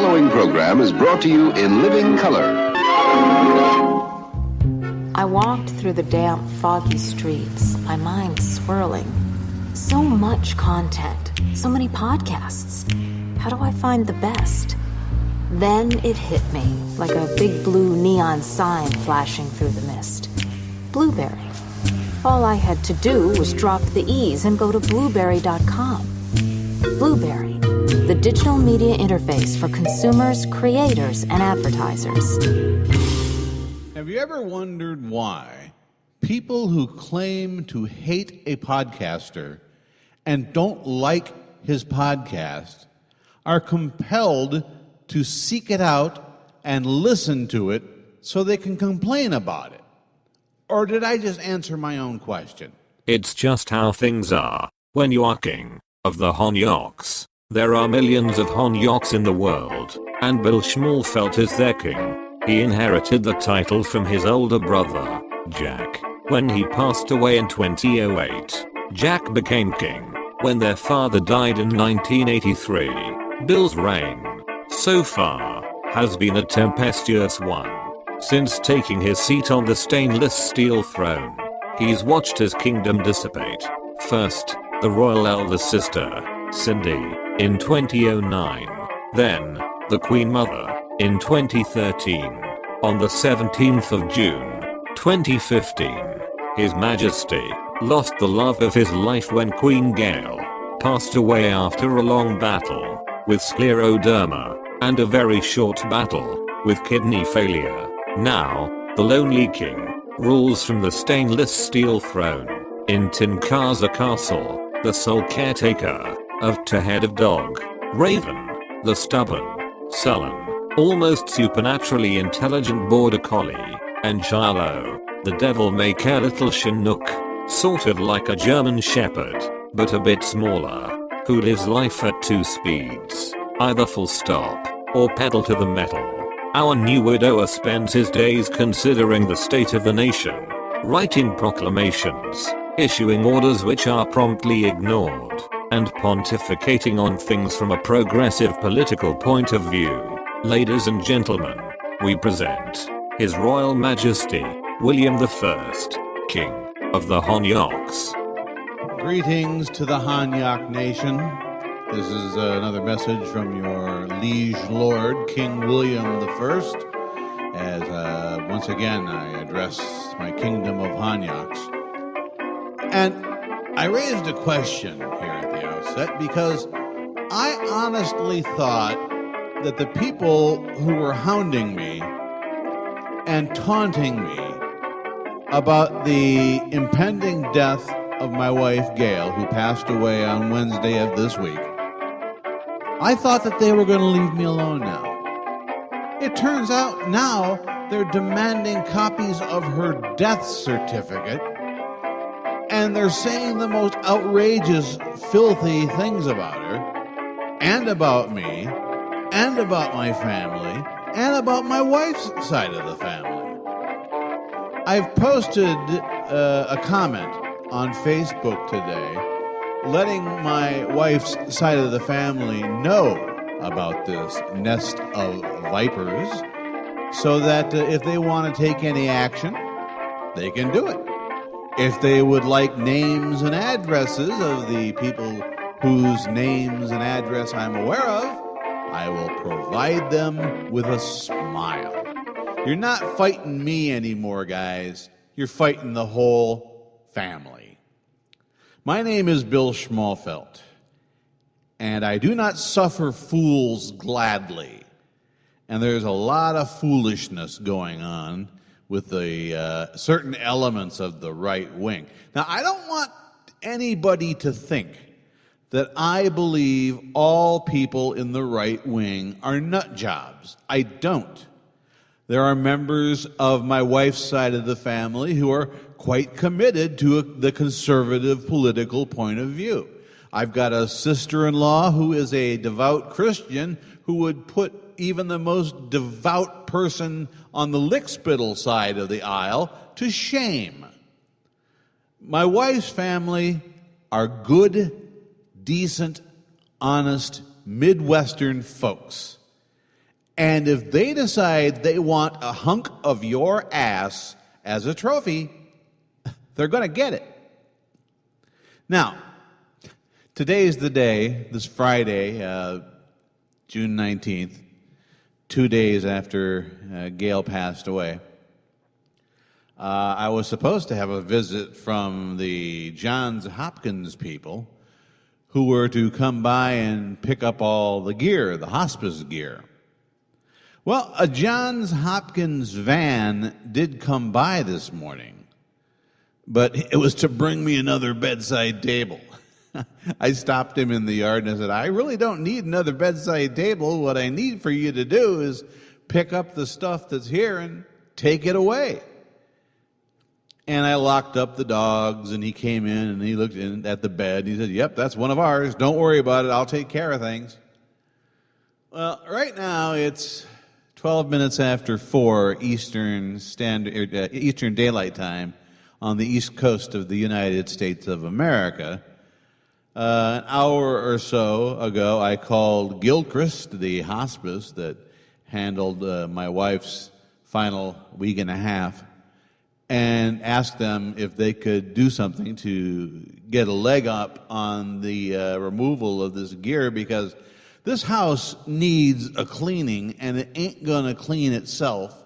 following program is brought to you in living color. I walked through the damp, foggy streets, my mind swirling. So much content, so many podcasts. How do I find the best? Then it hit me, like a big blue neon sign flashing through the mist. Blueberry. All I had to do was drop the E's and go to blueberry.com. Blueberry, the digital media interface for consumers, creators, and advertisers. Have you ever wondered why people who claim to hate a podcaster and don't like his podcast are compelled to seek it out and listen to it so they can complain about it? Or did I just answer my own question? It's just how things are when you are king of the Hoge. There are millions of Hoge in the world, and Bill Schmalfelt is their king. He inherited the title from his older brother, Jack. When he passed away in 2008, Jack became king. When their father died in 1983, Bill's reign, so far, has been a tempestuous one. Since taking his seat on the stainless steel throne, he's watched his kingdom dissipate. First, the royal eldest sister, Cindy, in 2009. Then, the Queen Mother, in 2013. On the 17th of June, 2015, His Majesty lost the love of his life when Queen Gail passed away after a long battle with scleroderma and a very short battle with kidney failure. Now, the lonely king rules from the stainless steel throne in Tinkaza Castle, the sole caretaker of Head of Dog, Raven, the stubborn, sullen, almost supernaturally intelligent border collie, and Shiloh, the devil-may-care little Chinook, sort of like a German shepherd, but a bit smaller, who lives life at 2 speeds, either full stop or pedal to the metal. Our new widower spends his days considering the state of the nation, writing proclamations, issuing orders which are promptly ignored, and pontificating on things from a progressive political point of view. Ladies and gentlemen, we present His Royal Majesty, William I, King of the Hoge. Greetings to the Hanyak Nation. This is another message from your liege lord, King William I, as once again I address my kingdom of Hanyaks. And I raised a question here at the outset because I honestly thought that the people who were hounding me and taunting me about the impending death of my wife, Gail, who passed away on Wednesday of this week, I thought that they were going to leave me alone now. It turns out now they're demanding copies of her death certificate, and they're saying the most outrageous, filthy things about her, and about me, and about my family, and about my wife's side of the family. I've posted a comment on Facebook today letting my wife's side of the family know about this nest of vipers so that if they want to take any action, they can do it. If they would like names and addresses of the people whose names and address I'm aware of, I will provide them with a smile. You're not fighting me anymore, guys. You're fighting the whole family. My name is Bill Schmalfelt, and I do not suffer fools gladly. And there's a lot of foolishness going on with the certain elements of the right wing. Now, I don't want anybody to think that I believe all people in the right wing are nut jobs. I don't. There are members of my wife's side of the family who are quite committed to the conservative political point of view. I've got a sister-in-law who is a devout Christian who would put even the most devout person on the lickspittle side of the aisle to shame. My wife's family are good, decent, honest, Midwestern folks. And if they decide they want a hunk of your ass as a trophy, they're going to get it. Now, today's the day, this Friday, June 19th, 2 days after Gail passed away. I was supposed to have a visit from the Johns Hopkins people who were to come by and pick up all the gear, the hospice gear. Well, a Johns Hopkins van did come by this morning, but it was to bring me another bedside table. I stopped him in the yard and I said, I really don't need another bedside table. What I need for you to do is pick up the stuff that's here and take it away. And I locked up the dogs, and he came in and he looked in at the bed. And he said, yep, that's one of ours. Don't worry about it. I'll take care of things. Well, right now it's 12 minutes after 4 Eastern Daylight Time on the East Coast of the United States of America. An hour or so ago, I called Gilchrist, the hospice that handled my wife's final week and a half, and asked them if they could do something to get a leg up on the removal of this gear, because this house needs a cleaning, and it ain't going to clean itself.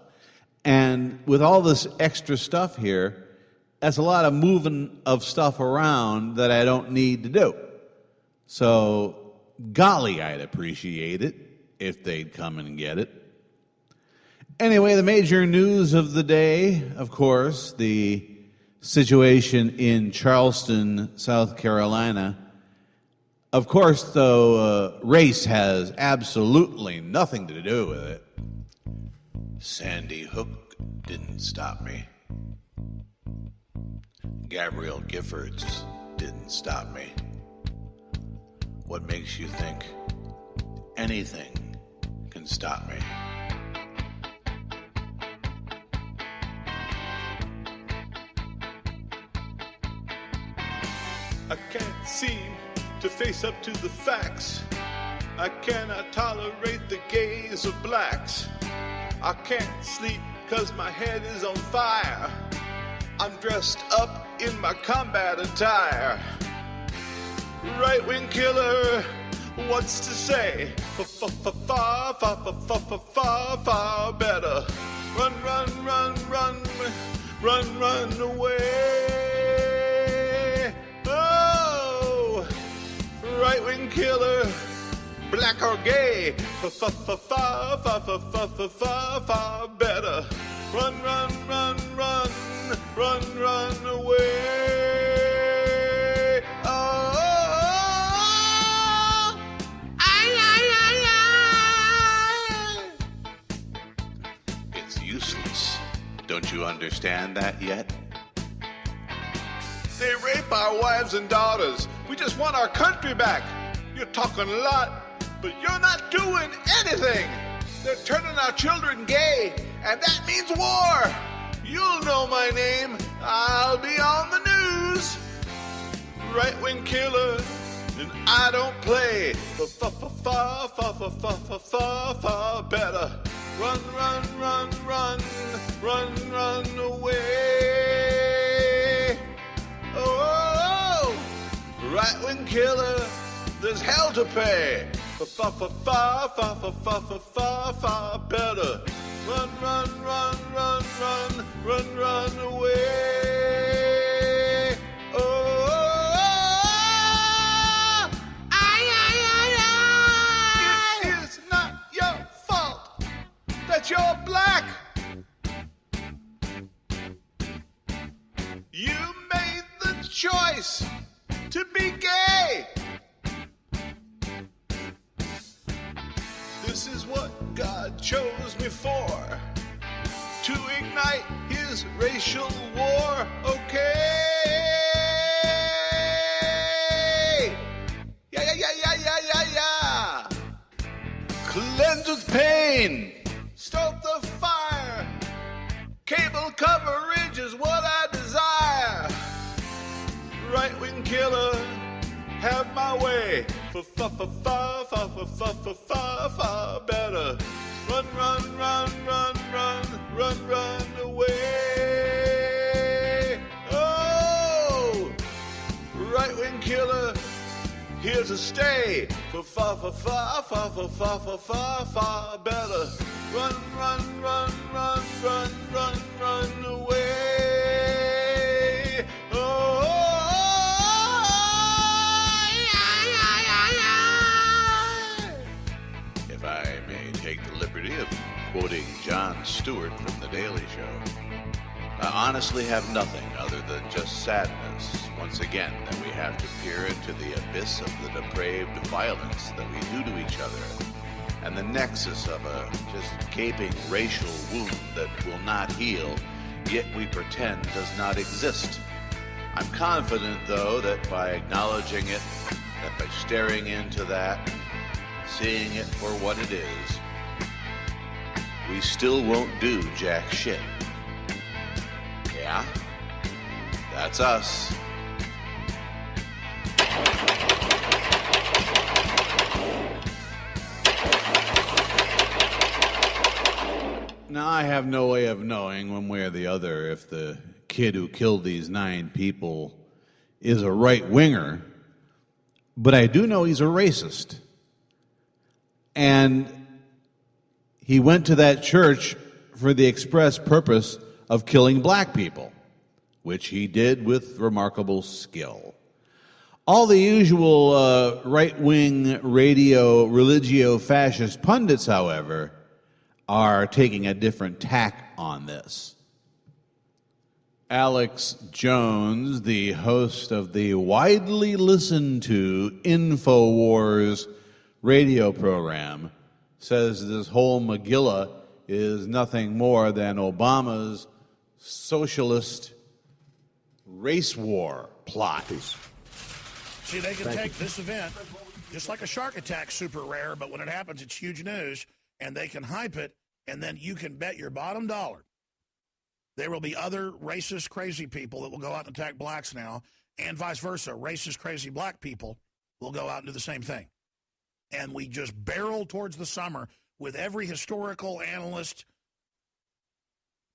And with all this extra stuff here, that's a lot of moving of stuff around that I don't need to do. So, golly, I'd appreciate it if they'd come and get it. Anyway, the major news of the day, of course, the situation in Charleston, South Carolina. Of course, though, race has absolutely nothing to do with it. Sandy Hook didn't stop me. Gabrielle Giffords didn't stop me. What makes you think anything can stop me? I can't seem to face up to the facts. I cannot tolerate the gaze of blacks. I can't sleep 'cause my head is on fire. I'm dressed up in my combat attire. Right-wing killer, what's to say? Far better. Run, run, run, run, run, run away. Oh, right-wing killer, black or gay. Far better. Run, run, run, run, run, run away. Oh. Useless. Don't you understand that yet? They rape our wives and daughters. We just want our country back. You're talking a lot, but you're not doing anything. They're turning our children gay, and that means war. You'll know my name. I'll be on the news. Right-wing killer, and I don't play. Far better. Run, run, run, run, run, run away. Oh, right-wing killer, there's hell to pay. Far better. Run, run, run, run, run, run, run away. Oh, it is not your fault that you're black. You made the choice to be gay. This is what God chose me for, to ignite his racial war. Okay. Yeah. Cleanse with pain. Stoke the fire. Cable coverage is what I desire. Right-wing killer, have my way. Far better. Run, run, run, run, run, run, run away. Oh, right-wing killer, here to stay. For far, far, far, far, far, far, far, far, far better. Run, run, run, run, run, run, run away. Oh, if I may take the liberty of quoting Jon Stewart from The Daily Show, I honestly have nothing other than just sadness, once again, that we have to peer into the abyss of the depraved violence that we do to each other, and the nexus of a just gaping racial wound that will not heal, yet we pretend does not exist. I'm confident, though, that by acknowledging it, that by staring into that, seeing it for what it is, we still won't do jack shit. Yeah, that's us. Now, I have no way of knowing one way or the other if the kid who killed these 9 people is a right-winger, but I do know he's a racist. And he went to that church for the express purpose of killing black people, which he did with remarkable skill. All the usual right-wing radio religio-fascist pundits, however, are taking a different tack on this. Alex Jones, the host of the widely listened to InfoWars radio program, says this whole Megillah is nothing more than Obama's socialist race war plot. See, they can take this event, just like a shark attack, super rare, but when it happens, it's huge news, and they can hype it, and then you can bet your bottom dollar there will be other racist, crazy people that will go out and attack blacks now, and vice versa. Racist, crazy black people will go out and do the same thing. And we just barrel towards the summer with every historical analyst,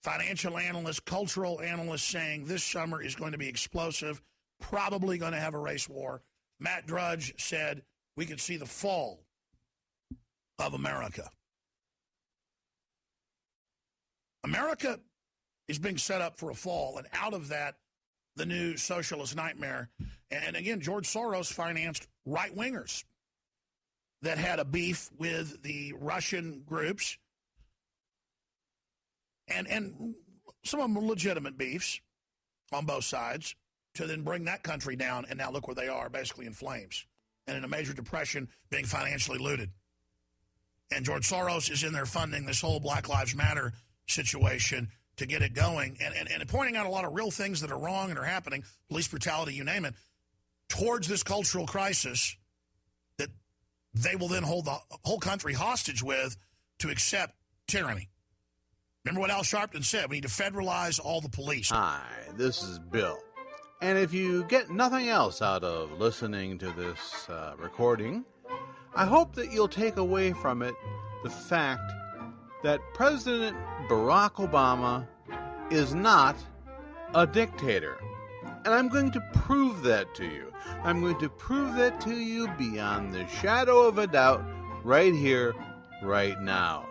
financial analyst, cultural analyst saying this summer is going to be explosive, probably going to have a race war. Matt Drudge said we could see the fall of America. America is being set up for a fall, and out of that, the new socialist nightmare. And again, George Soros financed right-wingers that had a beef with the Russian groups, and some of them were legitimate beefs on both sides, to then bring that country down, and now look where they are, basically in flames, and in a major depression, being financially looted. And George Soros is in there funding this whole Black Lives Matter situation to get it going, and pointing out a lot of real things that are wrong and are happening, police brutality, you name it, towards this cultural crisis that they will then hold the whole country hostage with to accept tyranny. Remember what Al Sharpton said, we need to federalize all the police. Hi, this is Bill. And if you get nothing else out of listening to this recording, I hope that you'll take away from it the fact that President Barack Obama is not a dictator. And I'm going to prove that to you. I'm going to prove that to you beyond the shadow of a doubt right here, right now.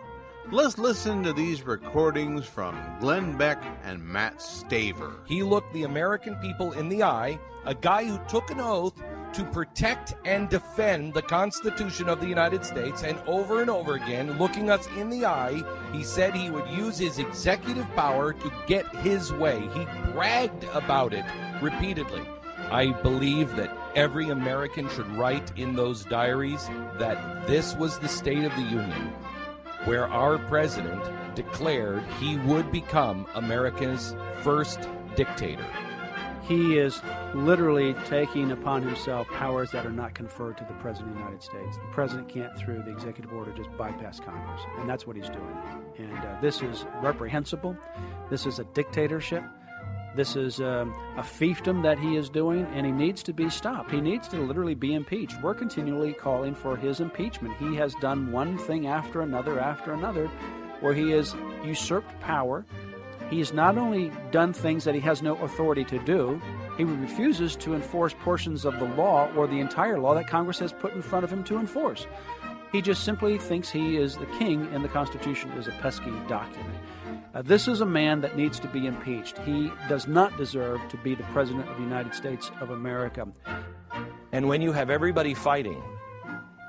Let's listen to these recordings from Glenn Beck and Matt Staver. He looked the American people in the eye, a guy who took an oath to protect and defend the Constitution of the United States, and over again, looking us in the eye, he said he would use his executive power to get his way. He bragged about it repeatedly. I believe that every American should write in those diaries that this was the State of the Union, where our president declared he would become America's first dictator. He is literally taking upon himself powers that are not conferred to the President of the United States. The President can't, through the executive order, just bypass Congress, and that's what he's doing. And this is reprehensible. This is a dictatorship. This is a fiefdom that he is doing, and he needs to be stopped. He needs to literally be impeached. We're continually calling for his impeachment. He has done one thing after another, where he has usurped power. He has not only done things that he has no authority to do, he refuses to enforce portions of the law or the entire law that Congress has put in front of him to enforce. He just simply thinks he is the king, and the Constitution is a pesky document. This is a man that needs to be impeached. He does not deserve to be the President of the United States of America. And when you have everybody fighting,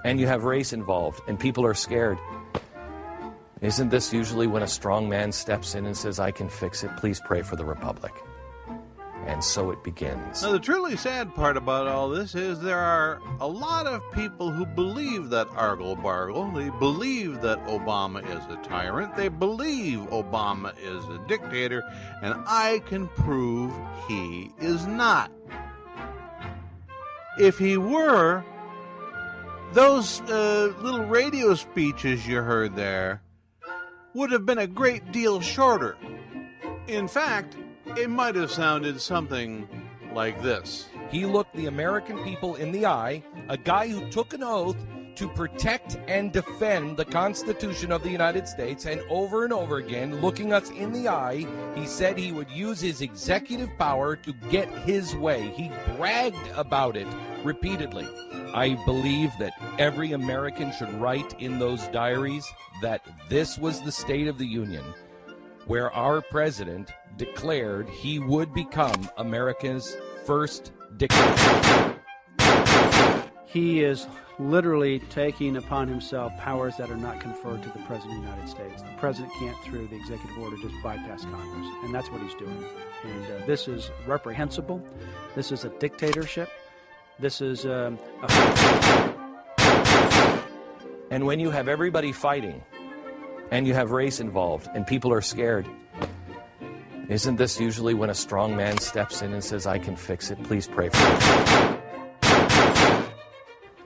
and you have race involved, and people are scared, isn't this usually when a strong man steps in and says, I can fix it, please pray for the Republic? And so it begins. Now, the truly sad part about all this is there are a lot of people who believe that argle-bargle. They believe that Obama is a tyrant. They believe Obama is a dictator. And I can prove he is not. If he were, those little radio speeches you heard there would have been a great deal shorter. In fact, it might have sounded something like this. He looked the American people in the eye, a guy who took an oath to protect and defend the Constitution of the United States, and over again, looking us in the eye, he said he would use his executive power to get his way. He bragged about it repeatedly. I believe that every American should write in those diaries that this was the State of the Union, where our president declared he would become America's first dictator. He is literally taking upon himself powers that are not conferred to the President of the United States. The President can't, through the executive order, just bypass Congress, and that's what he's doing. And this is reprehensible. This is a dictatorship. This is And when you have everybody fighting, and you have race involved, and people are scared, isn't this usually when a strong man steps in and says, I can fix it, please pray for me?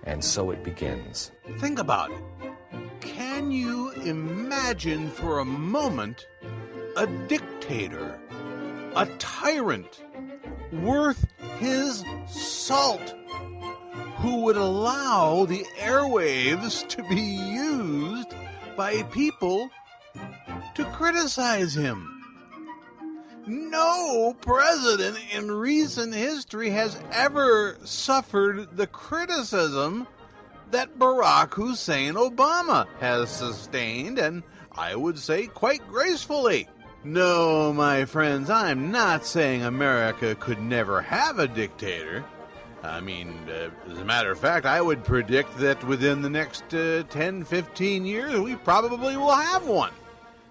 And so it begins. Think about it. Can you imagine for a moment a dictator, a tyrant, worth his salt, who would allow the airwaves to be used by people to criticize him? No president in recent history has ever suffered the criticism that Barack Hussein Obama has sustained, and I would say quite gracefully. No, my friends, I'm not saying America could never have a dictator. I mean, as a matter of fact, I would predict that within the next 10, 15 years, we probably will have one.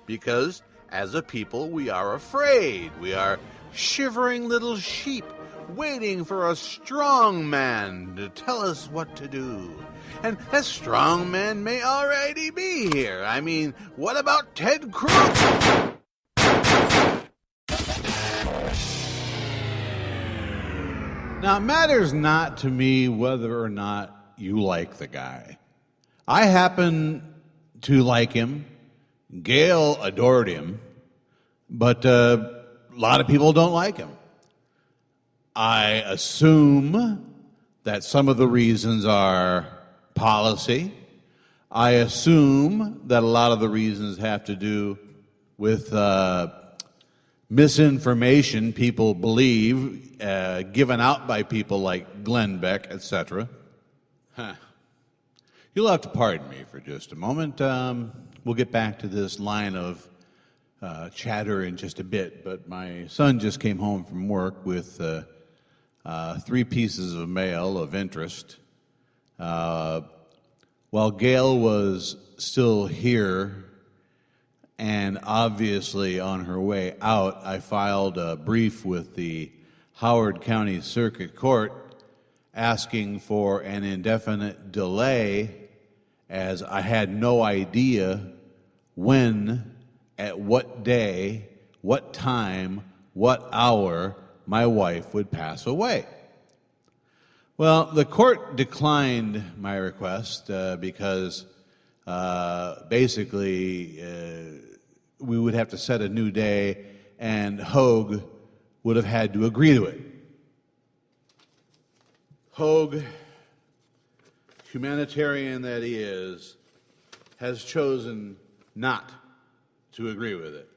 Because as a people, we are afraid. We are shivering little sheep waiting for a strong man to tell us what to do. And that strong man may already be here. I mean, what about Ted Cruz? Now, it matters not to me whether or not you like the guy. I happen to like him. Gail adored him, but a lot of people don't like him. I assume that some of the reasons are policy. I assume that a lot of the reasons have to do with misinformation people believe, given out by people like Glenn Beck, etc. You'll have to pardon me for just a moment. We'll get back to this line of chatter in just a bit, but my son just came home from work with 3 pieces of mail of interest. While Gail was still here and obviously on her way out, I filed a brief with the Howard County Circuit Court asking for an indefinite delay, as I had no idea when, at what day, what time, what hour my wife would pass away. Well, the court declined my request because basically we would have to set a new day, and Hoge would have had to agree to it. Hoge, humanitarian that he is, has chosen not to agree with it.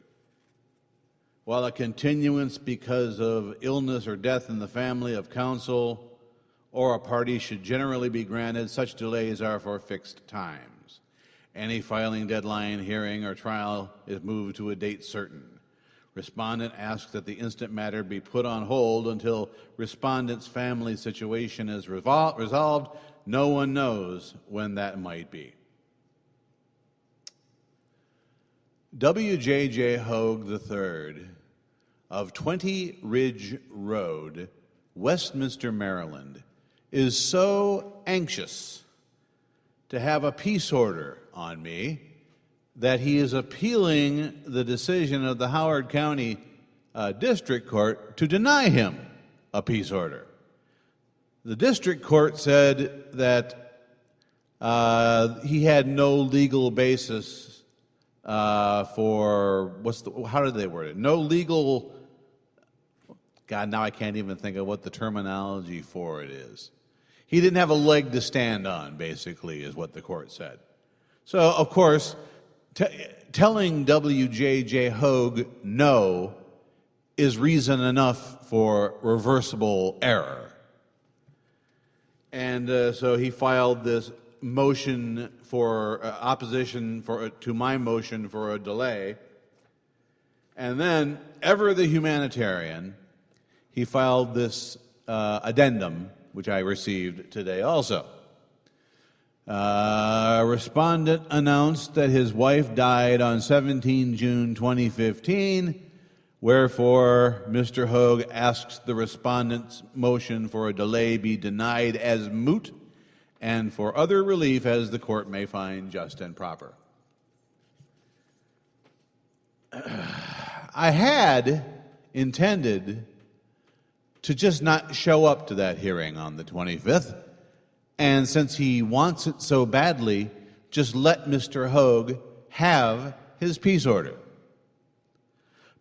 While a continuance because of illness or death in the family of counsel or a party should generally be granted, such delays are for fixed times. Any filing deadline, hearing, or trial is moved to a date certain. Respondent asks that the instant matter be put on hold until respondent's family situation is resolved. No one knows when that might be. Wjj Hoge III of 20 Ridge Road, Westminster, Maryland, is so anxious to have a peace order on me that he is appealing the decision of the Howard County District Court to deny him a peace order. The district court said that he had no legal basis for, how did they word it? No legal, God, now I can't even think of what the terminology for it is. He didn't have a leg to stand on, basically, is what the court said. So, of course, telling Wjj Hoge no is reason enough for reversible error. And so he filed this motion for opposition to my motion for a delay. And then, ever the humanitarian, he filed this addendum, which I received today also. Respondent announced that his wife died on 17 June 2015, wherefore Mr. Hoge asks the respondent's motion for a delay be denied as moot and for other relief as the court may find just and proper. I had intended to just not show up to that hearing on the 25th, and since he wants it so badly, just let Mr. Hoge have his peace order.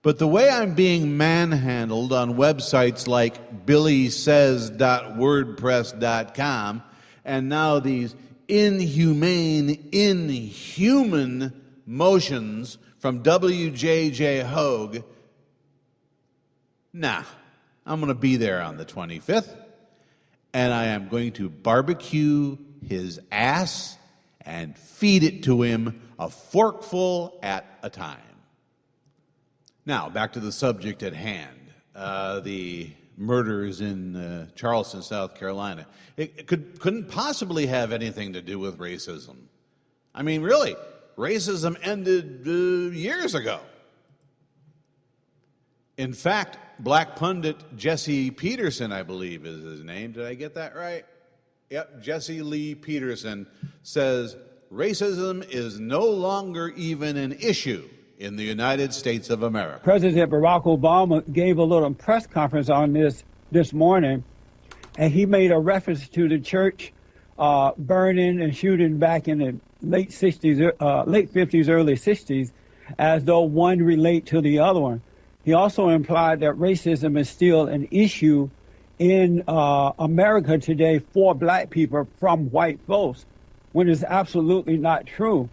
But the way I'm being manhandled on websites like billysays.wordpress.com and now these inhuman motions from Wjj Hoge, nah, I'm going to be there on the 25th, and I am going to barbecue his ass and feed it to him a forkful at a time. Now, back to the subject at hand, the murders in Charleston, South Carolina. It couldn't possibly have anything to do with racism. I mean, really, racism ended years ago. In fact, black pundit Jesse Peterson, I believe is his name. Did I get that right? Yep, Jesse Lee Peterson says racism is no longer even an issue in the United States of America. President Barack Obama gave a little press conference on this morning, and he made a reference to the church burning and shooting back in the late 50s, early 60s, as though one relate to the other one. He also implied that racism is still an issue in America today for black people from white folks, when it's absolutely not true.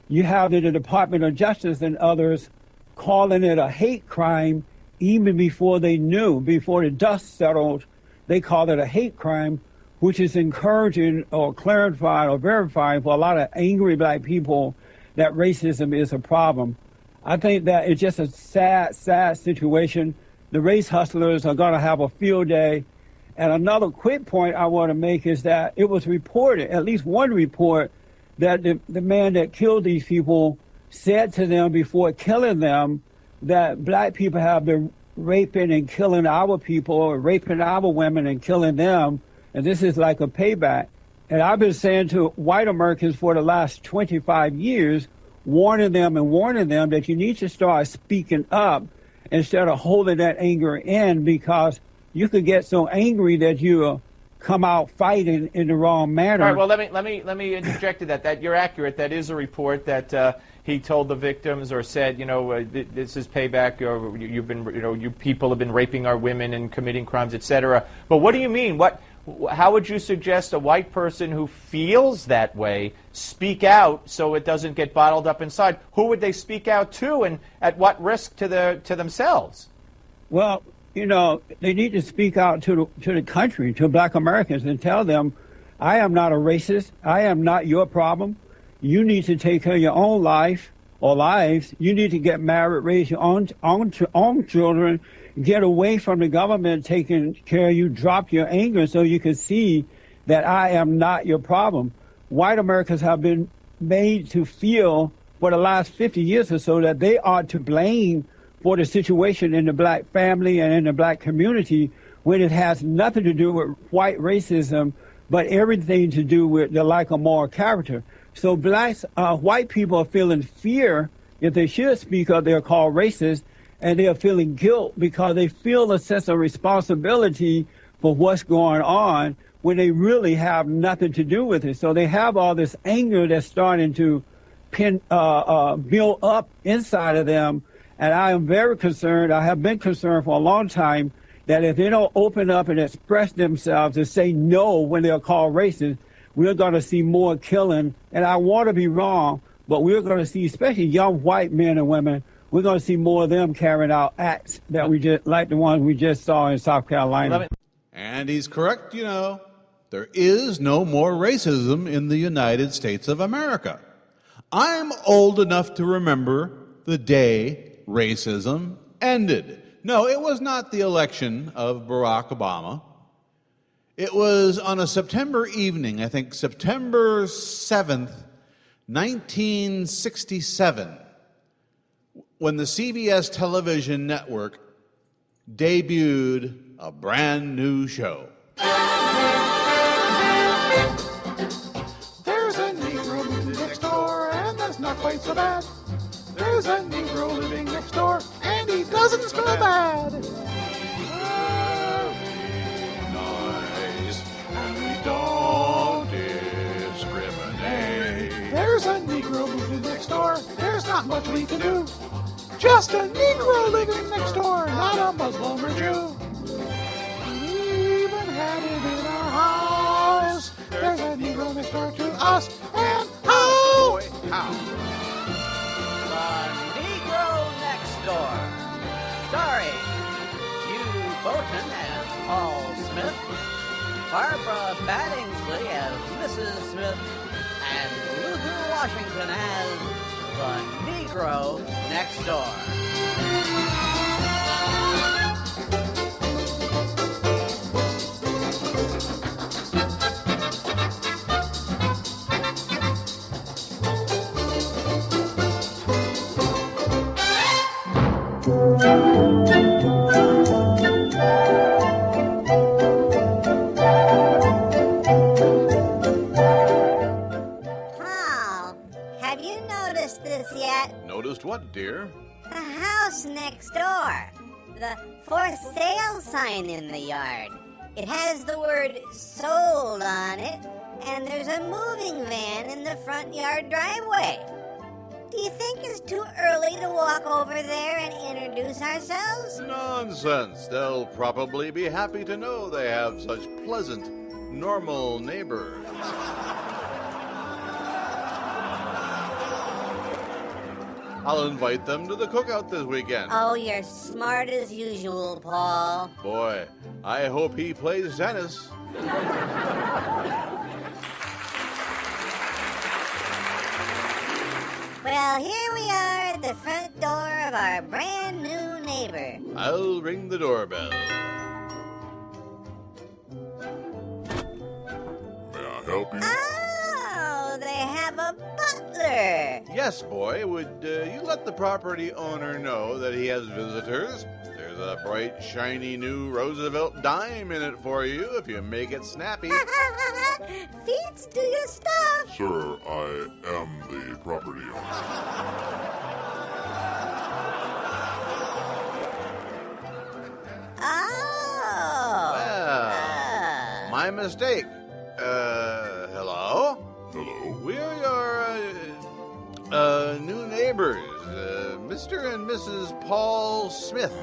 You have the Department of Justice and others calling it a hate crime even before they knew, before the dust settled. They call it a hate crime, which is encouraging or clarifying or verifying for a lot of angry black people that racism is a problem. I think that it's just a sad, sad situation. The race hustlers are going to have a field day. And another quick point I want to make is that it was reported, at least one report, that the man that killed these people said to them before killing them that black people have been raping and killing our people, or raping our women and killing them, and this is like a payback. And I've been saying to white Americans for the last 25 years, warning them that you need to start speaking up instead of holding that anger in, because you could get so angry that you're come out fighting in the wrong manner. All right. Well, let me interject to that. That you're accurate. That is a report that he told the victims or said, this is payback. Or you've been, you people have been raping our women and committing crimes, etc. But what do you mean? How would you suggest a white person who feels that way speak out so it doesn't get bottled up inside? Who would they speak out to, and at what risk to themselves? Well, they need to speak out to the country, to black Americans, and tell them, I am not a racist. I am not your problem. You need to take care of your own life or lives. You need to get married, raise your own children, get away from the government taking care of you, drop your anger so you can see that I am not your problem. White Americans have been made to feel for the last 50 years or so that they are to blame for the situation in the black family and in the black community, when it has nothing to do with white racism, but everything to do with the lack of moral character. So white people are feeling fear if they should speak up. They're called racist, and they are feeling guilt because they feel a sense of responsibility for what's going on when they really have nothing to do with it. So they have all this anger that's starting to build up inside of them. And I am very concerned. I have been concerned for a long time that if they don't open up and express themselves and say no when they're called racist, we're going to see more killing. And I want to be wrong, but we're going to see, especially young white men and women, we're going to see more of them carrying out acts that like the ones we just saw in South Carolina. And he's correct, there is no more racism in the United States of America. I'm old enough to remember the day racism ended. No, it was not the election of Barack Obama. It was on a September evening, I think September 7th, 1967, when the CBS television network debuted a brand new show. There's a Negro living next door, and that's not quite so bad. There's a Negro living next door, and he doesn't smell bad. Nice, and we don't discriminate. There's a Negro living next door, there's not much we can do. Just a Negro living next door, not a Muslim or Jew. We even had it in our house. There's a Negro next door to us, and how? How? The Negro Next Door, starring Hugh Bolton as Paul Smith, Barbara Baddingsley as Mrs. Smith, and Luther Washington as the Negro Next Door. Paul, have you noticed this yet? Noticed what, dear? The house next door. The for sale sign in the yard. It has the word sold on it, and there's a moving van in the front yard driveway. Do you think it's too early to walk over there and introduce ourselves? Nonsense. They'll probably be happy to know they have such pleasant, normal neighbors. I'll invite them to the cookout this weekend. Oh, you're smart as usual, Paul. Boy, I hope he plays tennis. Well, here we are at the front door of our brand new neighbor. I'll ring the doorbell. May I help you? Oh, they have a butler. Yes, boy. Would you let the property owner know that he has visitors? There's a bright, shiny new Roosevelt dime in it for you if you make it snappy. Feats, do your stuff. Sir, I am the property owner. Oh. Well, my mistake. Hello? Hello? We're your, new neighbors, Mr. and Mrs. Paul Smith.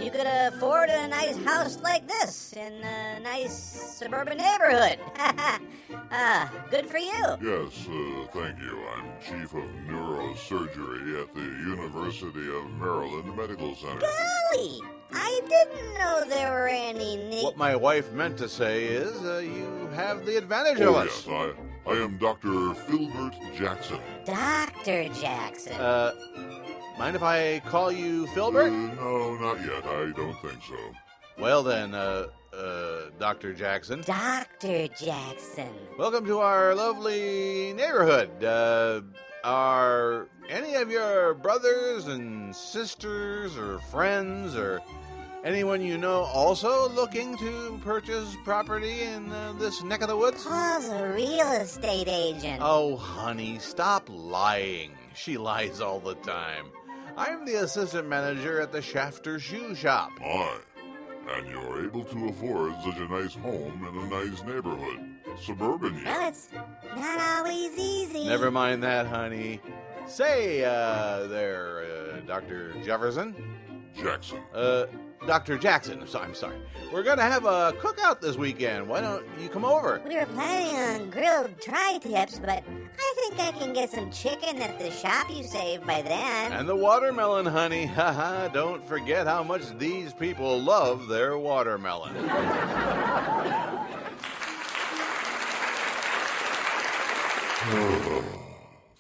You could afford a nice house like this in a nice suburban neighborhood. Good for you. Yes, thank you. I'm Chief of Neurosurgery at the University of Maryland Medical Center. Golly, I didn't know there were any What my wife meant to say is, you have the advantage of us. Yes, I am Dr. Filbert Jackson. Dr. Jackson. Mind if I call you Filbert? No, not yet. I don't think so. Well then, Dr. Jackson. Dr. Jackson. Welcome to our lovely neighborhood. Are any of your brothers and sisters or friends or anyone you know also looking to purchase property in this neck of the woods? Paul's a real estate agent. Oh, honey, stop lying. She lies all the time. I'm the assistant manager at the Shafter Shoe Shop. And you're able to afford such a nice home in a nice neighborhood. Suburban yet. Well, it's not always easy. Never mind that, honey. Say, Dr. Jefferson? Jackson. Dr. Jackson, I'm sorry. We're going to have a cookout this weekend. Why don't you come over? We were planning on grilled tri-tips, but I think I can get some chicken at the shop you saved by then. And the watermelon, honey. Haha, don't forget how much these people love their watermelon.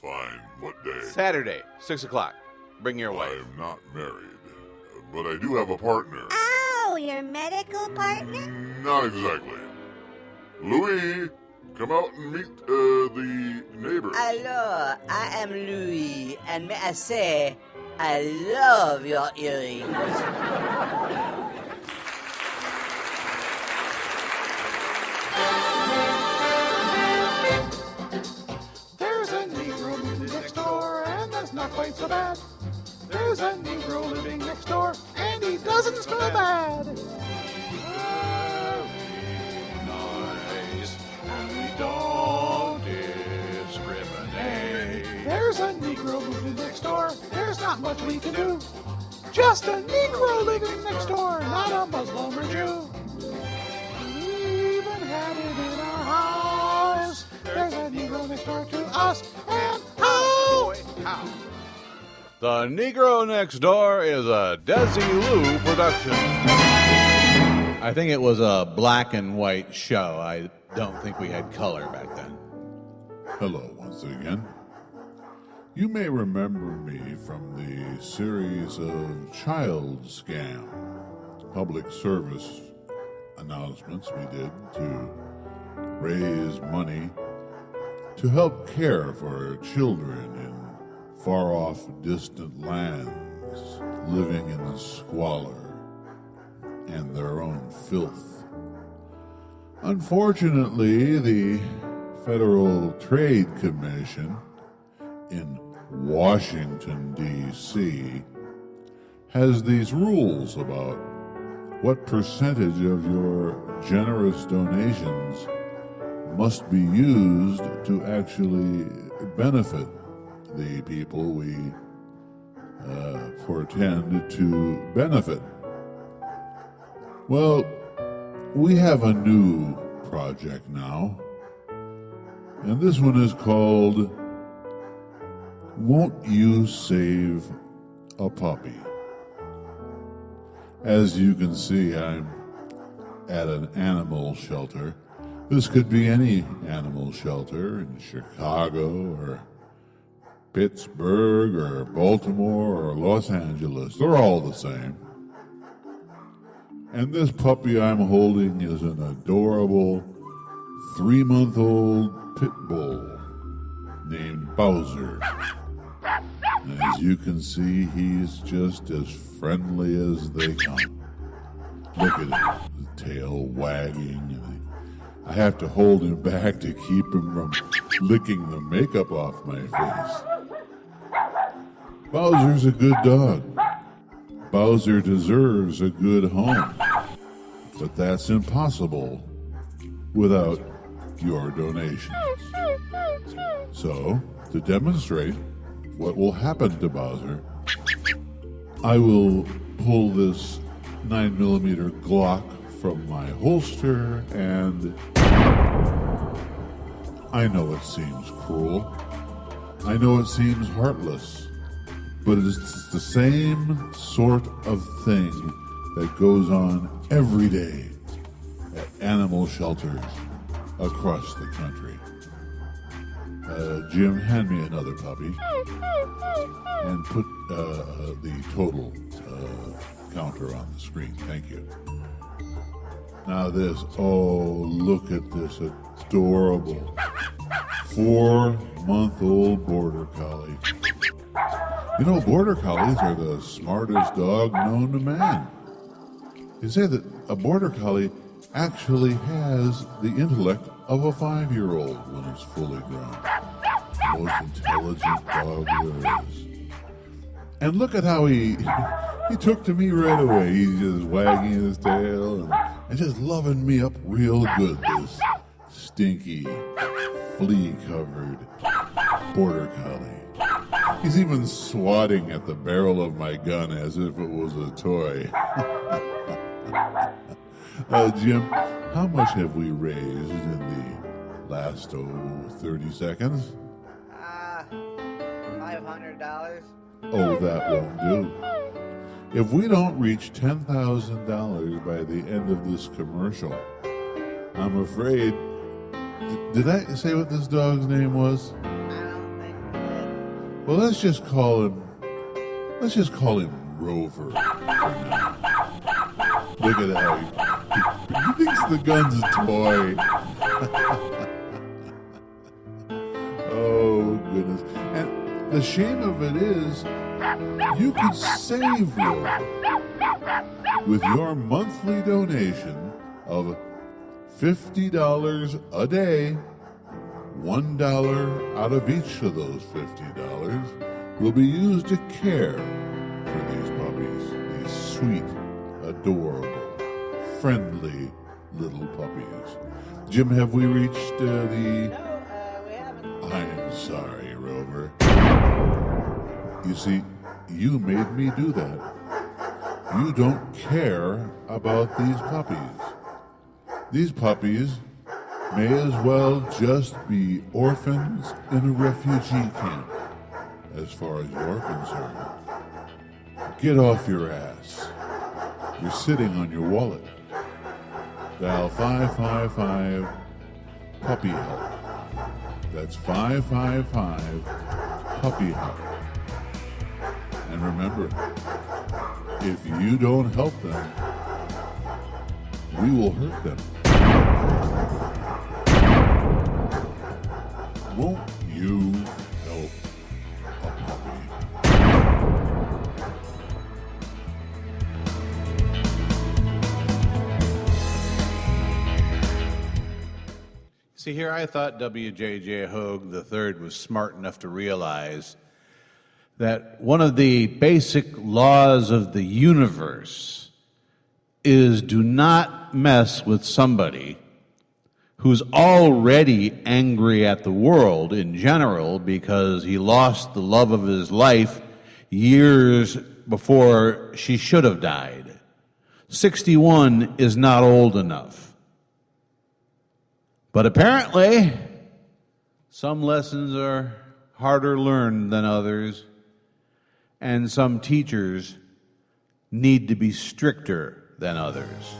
Fine. What day? Saturday, 6 o'clock. Bring your wife. I'm not married, but I do have a partner. Oh, your medical partner? Not exactly. Louis, come out and meet the neighbors. Hello, I am Louis, and may I say, I love your earrings. There's a Negro living next door, and that's not quite so bad. There's a Negro living next door, and he doesn't smell bad. Nice, and we don't discriminate. There's a Negro living next door, there's not much we can do. Just a Negro living next door, not a Muslim or Jew. We even had it in our house. There's a Negro next door to us, and how? The Negro Next Door is a Desi Lou production. I think it was a black and white show. I don't think we had color back then. Hello once again. You may remember me from the series of Child Scam public service announcements we did to raise money to help care for children in far-off distant lands living in squalor and their own filth. Unfortunately, the Federal Trade Commission in Washington, D.C. has these rules about what percentage of your generous donations must be used to actually benefit the people we portend to benefit. Well, we have a new project now, and this one is called Won't You Save a Puppy? As you can see, I'm at an animal shelter. This could be any animal shelter in Chicago or Pittsburgh or Baltimore or Los Angeles. They're all the same. And this puppy I'm holding is an adorable 3-month-old pit bull named Bowser. And as you can see, he's just as friendly as they come. Look at him, his tail wagging, and I have to hold him back to keep him from licking the makeup off my face. Bowser's a good dog. Bowser deserves a good home, but that's impossible without your donations. So, to demonstrate what will happen to Bowser, I will pull this 9mm Glock from my holster, and I know it seems cruel. I know it seems heartless, but it's the same sort of thing that goes on every day at animal shelters across the country. Jim, hand me another puppy and put the total counter on the screen. Thank you. Now this, look at this adorable 4-month-old border collie. You know, border collies are the smartest dog known to man. You say that a border collie actually has the intellect of a 5-year-old when it's fully grown. Most intelligent dog there is. And look at how he took to me right away. He's just wagging his tail and just loving me up real good, this stinky, flea-covered border collie. He's even swatting at the barrel of my gun as if it was a toy. Jim, how much have we raised in the last, 30 seconds? $500. Oh, that won't do. If we don't reach $10,000 by the end of this commercial, I'm afraid... Did I say what this dog's name was? I don't think you did. Well, let's just call him Rover for now. Look at how he thinks the gun's a toy. Oh, goodness. And the shame of it is, you could save Rover with your monthly donation of $50 a day. $1 out of each of those $50 will be used to care for these puppies, these sweet, adorable, friendly little puppies. Jim, have we reached the... No, we haven't. I'm sorry, Rover. You see, you made me do that. You don't care about these puppies. These puppies may as well just be orphans in a refugee camp, as far as you're concerned. Get off your ass. You're sitting on your wallet. Dial 555 Puppy Help. That's 555 Puppy Help. And remember, if you don't help them, we will hurt them. Won't you help a puppy? See, here I thought Wjj Hoge III was smart enough to realize that one of the basic laws of the universe is do not mess with somebody who's already angry at the world in general because he lost the love of his life years before she should have died. 61 is not old enough. But apparently, some lessons are harder learned than others, and some teachers need to be stricter than others.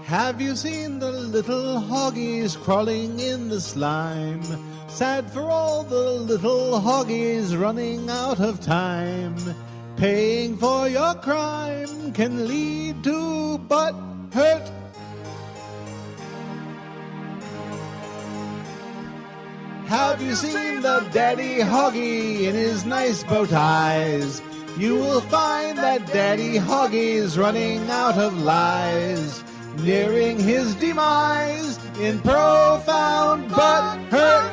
Have you seen the little hoggies crawling in the slime? Sad for all the little hoggies running out of time. Paying for your crime can lead to butt hurt. Have you seen the daddy hoggy in his nice bow ties? You will find that daddy hoggy's running out of lies, nearing his demise in profound butt hurt.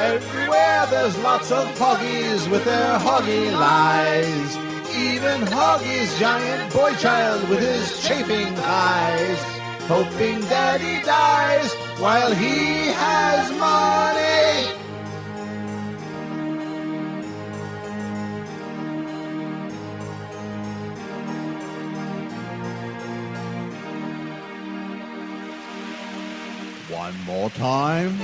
Everywhere there's lots of hoggies with their hoggy lies. Even Hoggie's giant boy child with his chafing eyes, hoping daddy dies while he has money. One more time.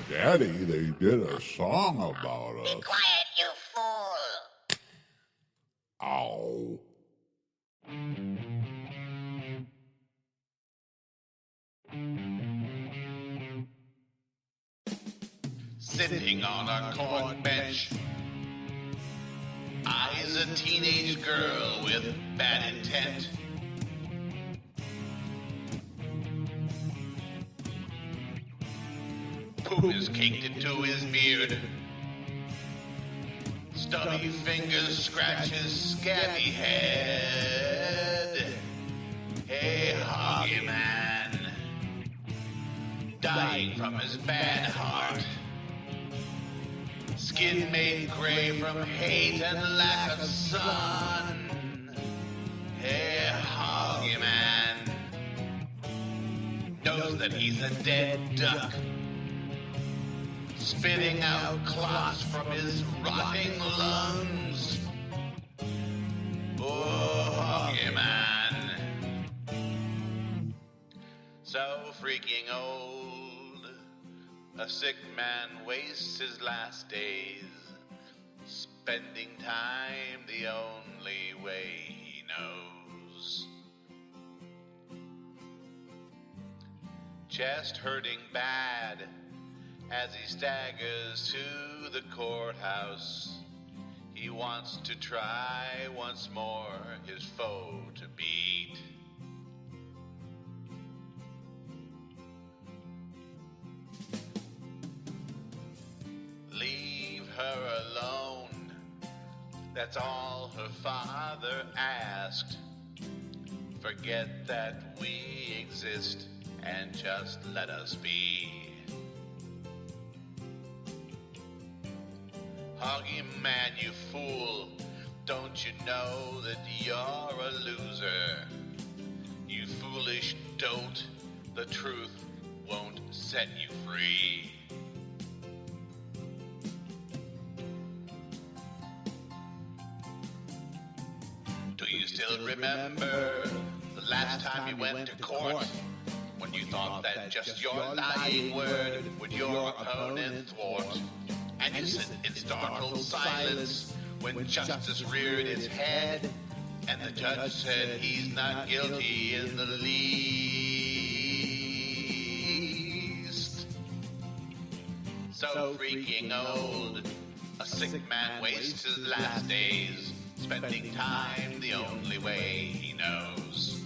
Daddy, they did a song about us. Be quiet, you fool! Ow. Sitting on our court bench, eyes a teenage girl with bad intent. Poop is caked into his beard. Stubby fingers scratch his scabby head. Hey, Hoggy man, dying from his bad heart. Skin made gray from hate and lack of sun. Hey, Hoggy man, knows that he's a dead duck, spitting out clots from his rotting lungs. Oh, Hoggy man, so freaking old, a sick man wastes his last days, spending time the only way he knows. Chest hurting bad as he staggers to the courthouse. He wants to try once more his foe to beat. Leave her alone, that's all her father asked. Forget that we exist and just let us be. Hoggy man, you fool, don't you know that you're a loser? You foolish dolt, the truth won't set you free. Do you still remember the last time you went to court? When you thought that just your lying word would your opponent thwart? And you sit in startled silence when justice reared its head, and the judge said he's not guilty in the least. So freaking old, a sick man wastes his last days, spending time the only way he knows.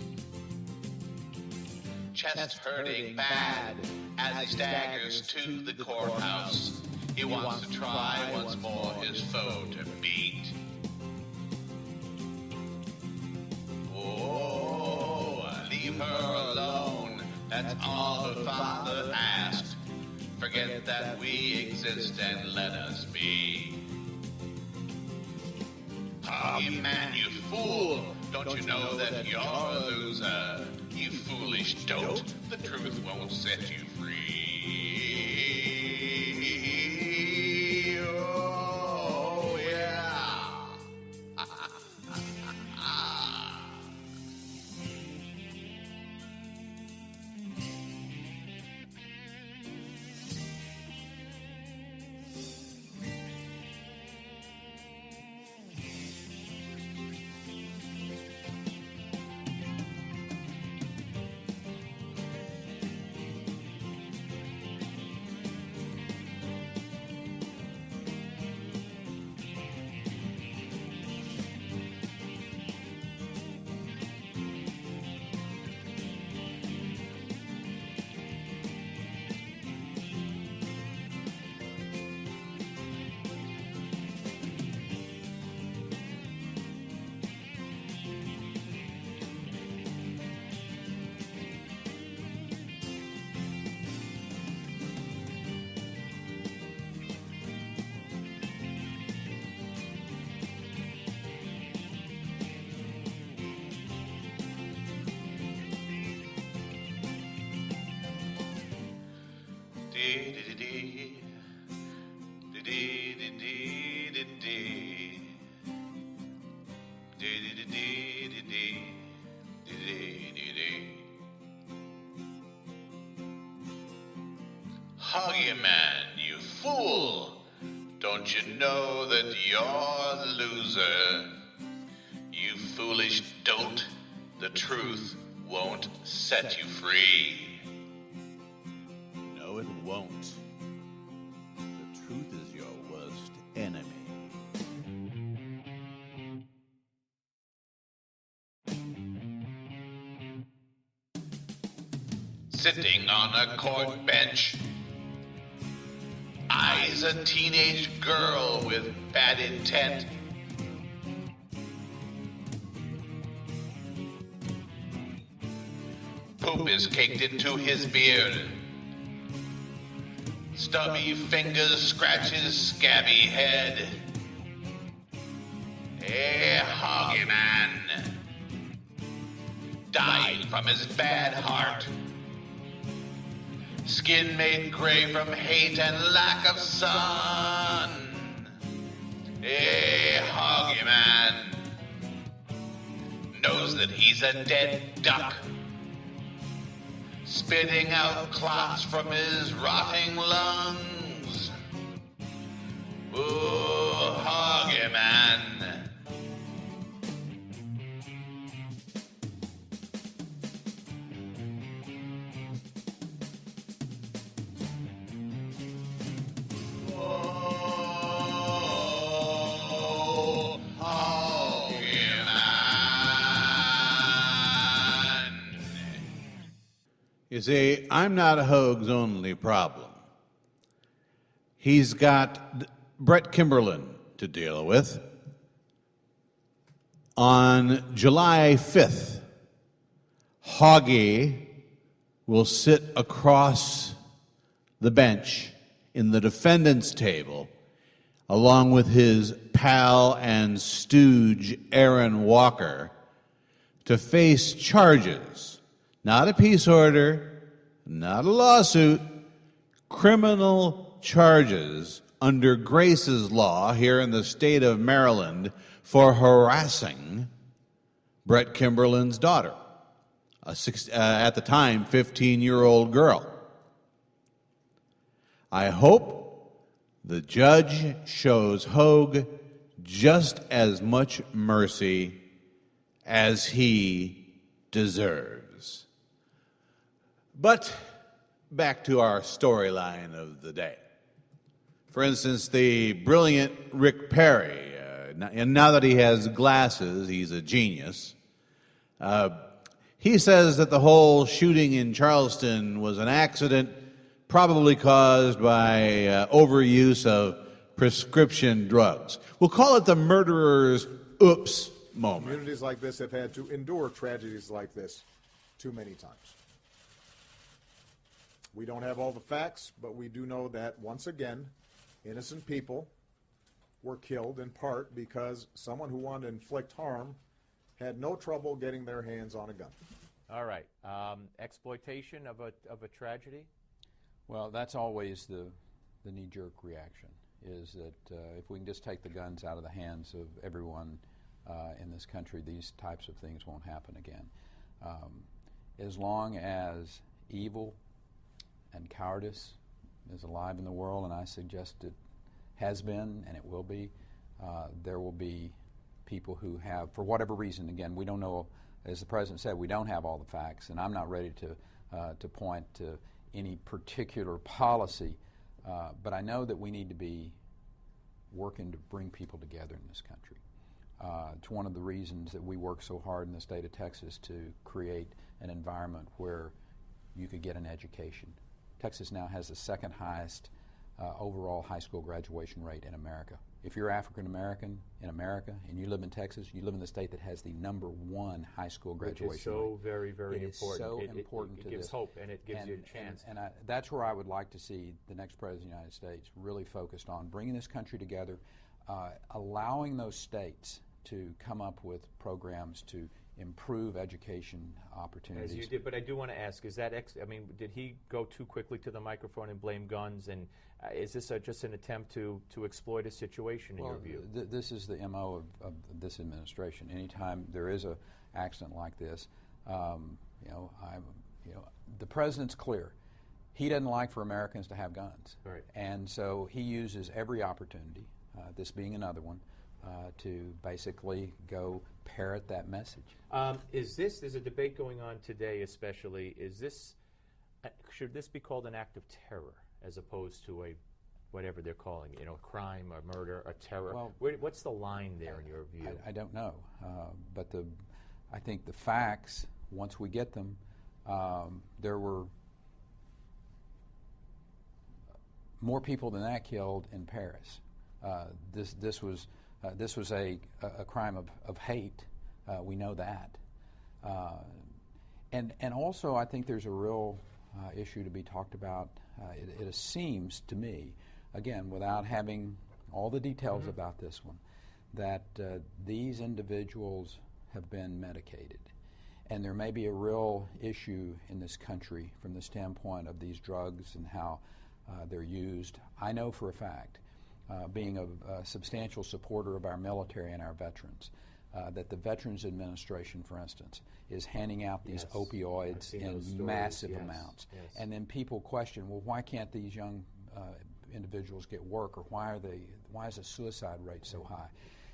Chest hurting bad as he staggers to the courthouse. He wants to try once more his foe to beat. Oh, leave her alone, that's all her father asked. Forget that we exist and let us be. Hoggy man, you fool, don't you know that you're a loser? You foolish dolt, the truth won't set you free. Oh, yeah. Hoge man, you fool! Don't you know that you're the loser? You foolish dolt, the truth won't set you free. No, it won't. The truth is your worst enemy. Sitting on a court bench, eyes a teenage girl with bad intent. Poop is caked into his beard. Stubby fingers scratch his scabby head. A Hoge man died from his bad heart. Skin made gray from hate and lack of sun. A Hoge man knows that he's a dead duck, spitting out clots from his rotting lungs. Ooh, Hoge man. You see, I'm not Hoge's only problem. He's got Brett Kimberlin to deal with. On July 5th, Hoge will sit across the bench in the defendant's table along with his pal and stooge Aaron Walker to face charges. Not a peace order, not a lawsuit, criminal charges under Grace's law here in the state of Maryland for harassing Brett Kimberlin's daughter, at the time 15-year-old girl. I hope the judge shows Hoge just as much mercy as he deserves. But back to our storyline of the day. For instance, the brilliant Rick Perry, and now that he has glasses, he's a genius. He says that the whole shooting in Charleston was an accident, probably caused by overuse of prescription drugs. We'll call it the murderer's oops moment. Communities like this have had to endure tragedies like this too many times. We don't have all the facts, but we do know that, once again, innocent people were killed in part because someone who wanted to inflict harm had no trouble getting their hands on a gun. All right. Exploitation of a tragedy? Well, that's always the knee-jerk reaction, is that if we can just take the guns out of the hands of everyone in this country, these types of things won't happen again. As long as evil and cowardice is alive in the world, and I suggest it has been and it will be, there will be people who have, for whatever reason, again, we don't know, as the President said, we don't have all the facts, and I'm not ready to point to any particular policy, but I know that we need to be working to bring people together in this country. It's one of the reasons that we work so hard in the state of Texas to create an environment where you could get an education. Texas now has the second highest overall high school graduation rate in America. If you're African American in America and you live in Texas, you live in the state that has the #1 high school graduation rate. Which is so very, very important. So important to this. It gives hope and it gives you a chance. And that's where I would like to see the next President of the United States really focused on bringing this country together, allowing those states to come up with programs to improve education opportunities. As you did, but I do want to ask: is that did he go too quickly to the microphone and blame guns? And is this just an attempt to exploit a situation in your view? This is the MO of this administration. Anytime there is a accident like this, the president's clear. He doesn't like for Americans to have guns, right. And so he uses every opportunity, this being another one, to basically go parrot that message. There's a debate going on today especially, should this be called an act of terror as opposed to a, whatever they're calling it, crime, a murder, a terror? Well, what's the line there in your view? I don't know, but I think the facts, once we get them, there were more people than that killed in Paris. This was a crime of hate. We know that, and also I think there's a real issue to be talked about. It seems to me, again, without having all the details about this one, that these individuals have been medicated, and there may be a real issue in this country from the standpoint of these drugs and how they're used. I know for a fact, being a substantial supporter of our military and our veterans, that the Veterans Administration, for instance, is handing out these opioids in massive amounts. Yes. And then people question, well, why can't these young individuals get work, or why is the suicide rate so high?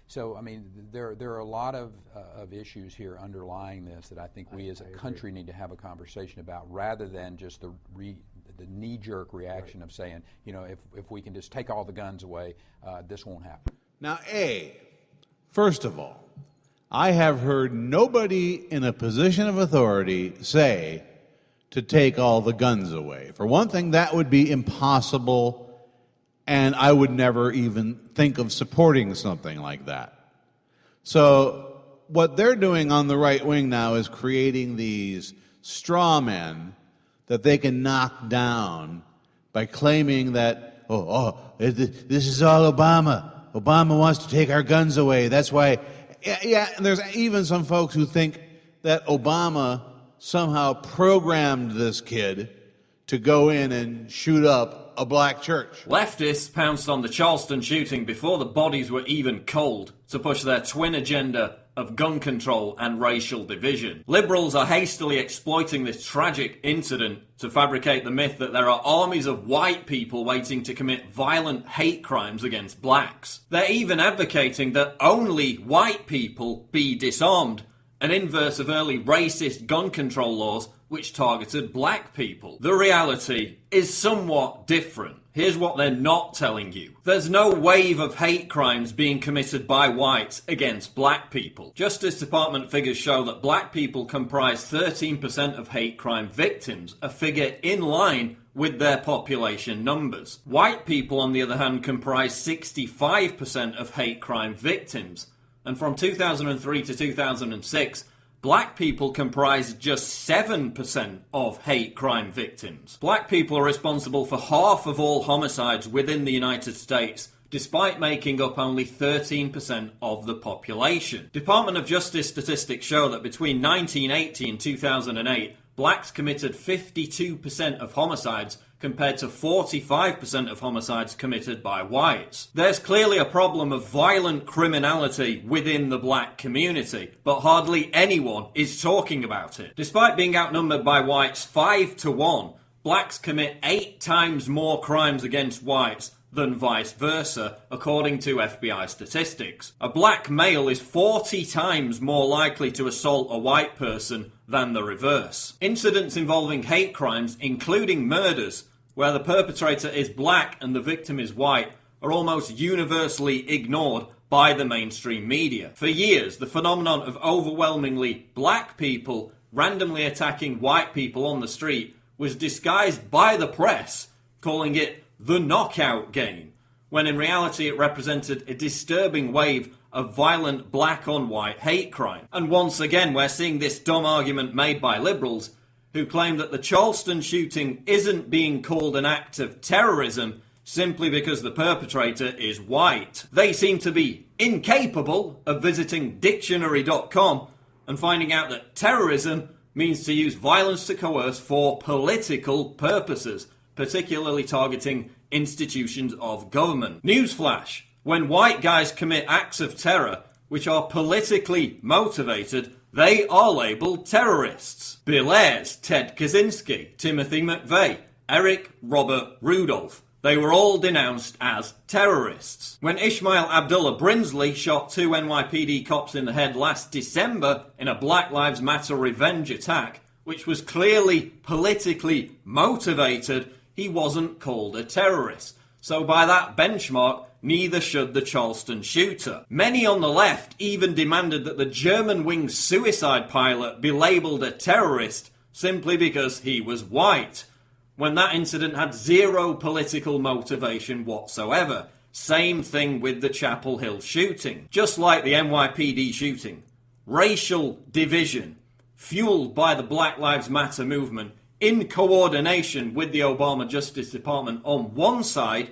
So, I mean, there are a lot of issues here underlying this that I think we as a country need to have a conversation about, rather than just the knee-jerk reaction of saying, if we can just take all the guns away, this won't happen. Now, first of all, I have heard nobody in a position of authority say to take all the guns away. For one thing, that would be impossible, and I would never even think of supporting something like that. So what they're doing on the right wing now is creating these straw men that they can knock down by claiming that, this is all Obama. Obama wants to take our guns away. That's why, and there's even some folks who think that Obama somehow programmed this kid to go in and shoot up a black church. Leftists pounced on the Charleston shooting before the bodies were even cold to push their twin agenda of gun control and racial division. Liberals are hastily exploiting this tragic incident to fabricate the myth that there are armies of white people waiting to commit violent hate crimes against blacks. They're even advocating that only white people be disarmed, an inverse of early racist gun control laws which targeted black people. The reality is somewhat different. Here's what they're not telling you. There's no wave of hate crimes being committed by whites against black people. Justice Department figures show that black people comprise 13% of hate crime victims, a figure in line with their population numbers. White people, on the other hand, comprise 65% of hate crime victims. And from 2003 to 2006, black people comprise just 7% of hate crime victims. Black people are responsible for half of all homicides within the United States, despite making up only 13% of the population. Department of Justice statistics show that between 1980 and 2008, blacks committed 52% of homicides, compared to 45% of homicides committed by whites. There's clearly a problem of violent criminality within the black community, but hardly anyone is talking about it. Despite being outnumbered by whites 5-1, blacks commit 8 times more crimes against whites than vice versa, according to FBI statistics. A black male is 40 times more likely to assault a white person than the reverse. Incidents involving hate crimes, including murders, where the perpetrator is black and the victim is white, are almost universally ignored by the mainstream media. For years, the phenomenon of overwhelmingly black people randomly attacking white people on the street was disguised by the press, calling it the knockout game, when in reality it represented a disturbing wave of violent black-on-white hate crime. And once again, we're seeing this dumb argument made by liberals who claim that the Charleston shooting isn't being called an act of terrorism simply because the perpetrator is white. They seem to be incapable of visiting dictionary.com and finding out that terrorism means to use violence to coerce for political purposes, particularly targeting institutions of government. Newsflash: when white guys commit acts of terror which are politically motivated, they are labelled terrorists. Bill Ayers, Ted Kaczynski, Timothy McVeigh, Eric Robert Rudolph. They were all denounced as terrorists. When Ishmael Abdullah Brinsley shot 2 NYPD cops in the head last December in a Black Lives Matter revenge attack, which was clearly politically motivated, he wasn't called a terrorist. So by that benchmark, neither should the Charleston shooter. Many on the left even demanded that the German-winged suicide pilot be labelled a terrorist simply because he was white, when that incident had zero political motivation whatsoever. Same thing with the Chapel Hill shooting. Just like the NYPD shooting, racial division, fueled by the Black Lives Matter movement, in coordination with the Obama Justice Department on one side,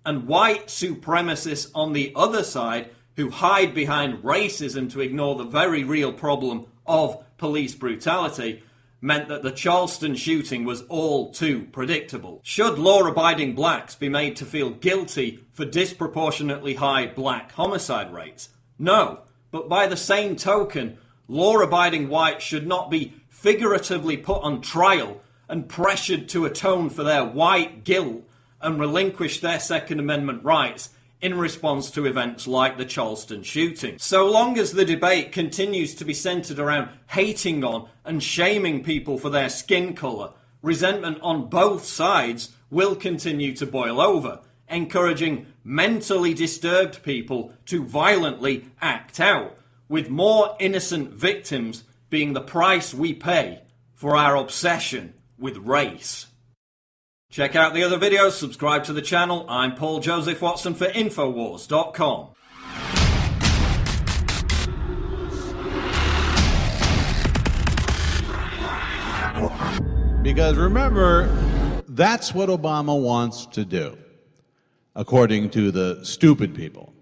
and white supremacists on the other side, who hide behind racism to ignore the very real problem of police brutality, meant that the Charleston shooting was all too predictable. Should law-abiding blacks be made to feel guilty for disproportionately high black homicide rates? No, but by the same token, law-abiding whites should not be figuratively put on trial and pressured to atone for their white guilt and relinquish their Second Amendment rights in response to events like the Charleston shooting. So long as the debate continues to be centred around hating on and shaming people for their skin colour, resentment on both sides will continue to boil over, encouraging mentally disturbed people to violently act out, with more innocent victims being the price we pay for our obsession with race. Check out the other videos, subscribe to the channel. I'm Paul Joseph Watson for Infowars.com. Because remember, that's what Obama wants to do, according to the stupid people.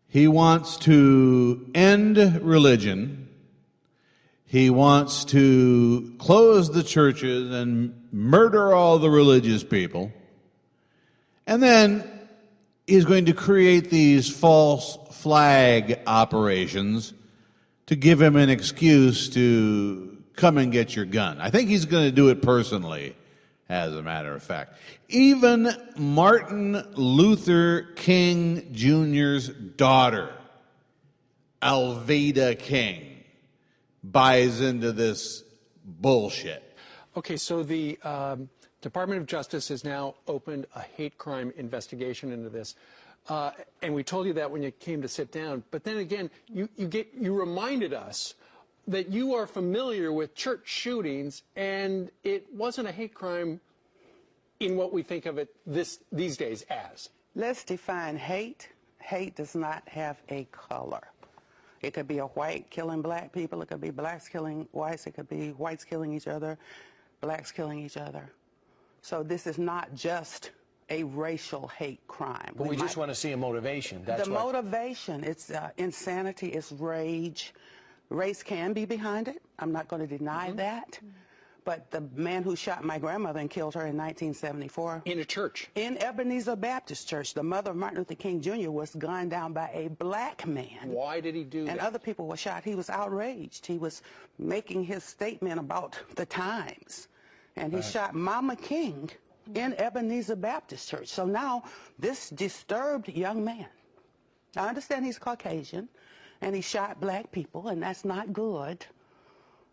He wants to end religion. He wants to close the churches and murder all the religious people. And then he's going to create these false flag operations to give him an excuse to come and get your gun. I think he's going to do it personally, as a matter of fact. Even Martin Luther King Jr.'s daughter, Alveda King, buys into this bullshit. Okay, so the Department of Justice has now opened a hate crime investigation into this. And we told you that when you came to sit down. But then again, you reminded us that you are familiar with church shootings, and it wasn't a hate crime in what we think of it these days as. Let's define hate. Hate does not have a color. It could be a white killing black people. It could be blacks killing whites. It could be whites killing each other, blacks killing each other. So this is not just a racial hate crime. But we just want to see a motivation. That's the motivation, it's insanity, it's rage. Race can be behind it. I'm not going to deny that. But the man who shot my grandmother and killed her in 1974. In a church. In Ebenezer Baptist Church. The mother of Martin Luther King Jr. was gunned down by a black man. Why did he do that? And other people were shot. He was outraged. He was making his statement about the times. And he shot Mama King in Ebenezer Baptist Church. So now this disturbed young man, I understand he's Caucasian, and he shot black people, and that's not good.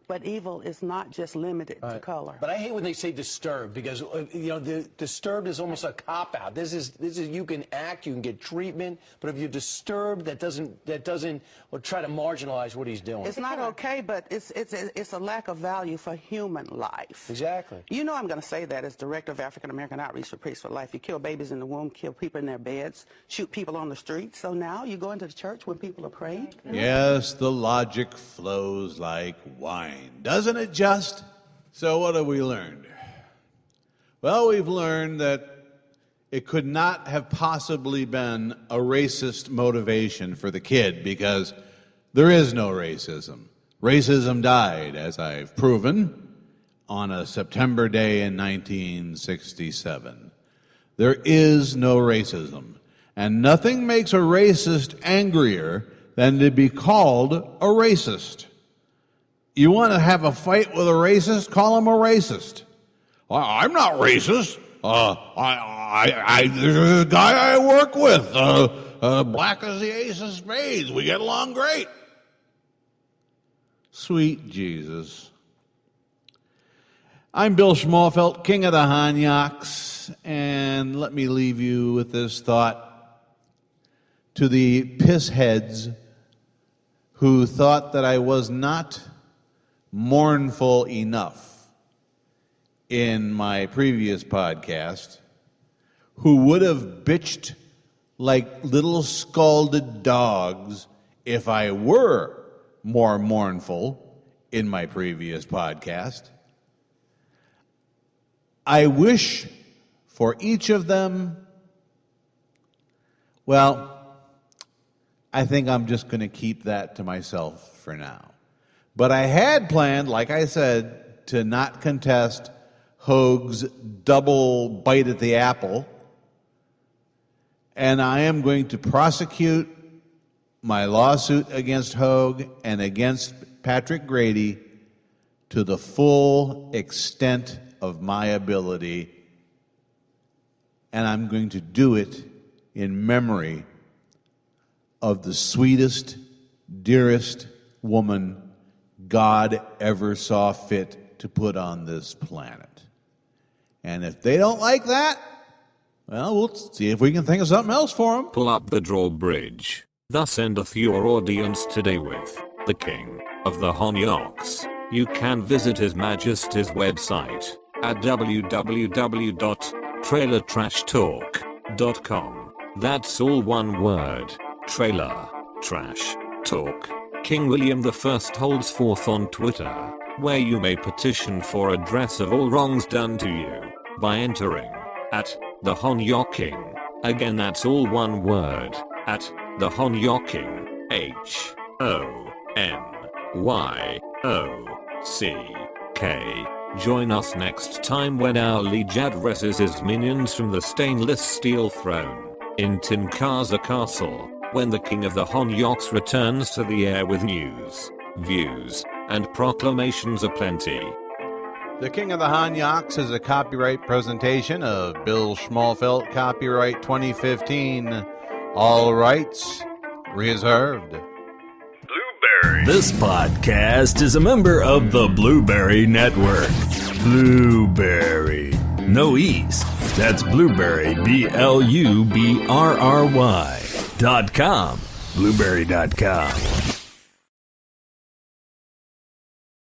But evil is not just limited to color. But I hate when they say disturbed, because the disturbed is almost a cop out. This is you can act, you can get treatment, but if you're disturbed, that doesn't or try to marginalize what he's doing. It's not okay, but it's a lack of value for human life. Exactly. You know I'm going to say that as director of African American Outreach for Priests for Life. You kill babies in the womb, kill people in their beds, shoot people on the street. So now you go into the church when people are praying. Yes, the logic flows like wine. Doesn't it just? So what have we learned? Well, we've learned that it could not have possibly been a racist motivation for the kid, because there is no racism. Racism died, as I've proven, on a September day in 1967. There is no racism, and nothing makes a racist angrier than to be called a racist. You want to have a fight with a racist? Call him a racist. I'm not racist. There's a guy I work with, black as the ace of spades. We get along great. Sweet Jesus. I'm Bill Schmalfelt, King of the Hanyaks, and let me leave you with this thought. To the pissheads who thought that I was not mournful enough in my previous podcast, who would have bitched like little scalded dogs if I were more mournful in my previous podcast. I wish for each of them, well, I think I'm just going to keep that to myself for now. But I had planned, like I said, to not contest Hoge's double bite at the apple, and I am going to prosecute my lawsuit against Hoge and against Patrick Grady to the full extent of my ability, and I'm going to do it in memory of the sweetest, dearest woman God ever saw fit to put on this planet. And if they don't like that, well, we'll see if we can think of something else for them. Pull up the drawbridge. Thus endeth your audience today with the King of the Honyoks. You can visit His Majesty's website at www.trailertrashtalk.com. That's all one word. Trailer Trash Talk. King William I holds forth on Twitter, where you may petition for redress of all wrongs done to you by entering at the Honyoking. Again, that's all one word. At the Honyoking. HONYOCK. Join us next time when our liege addresses his minions from the stainless steel throne in Tinkaza Castle, when the King of the Honyoks returns to the air with news, views, and proclamations aplenty. The King of the Honyoks is a copyright presentation of Bill Schmalfelt, copyright 2015. All rights reserved. This podcast is a member of the Blueberry Network. Blueberry. No E's. That's Blueberry, BLUBRRY.com. Blueberry.com.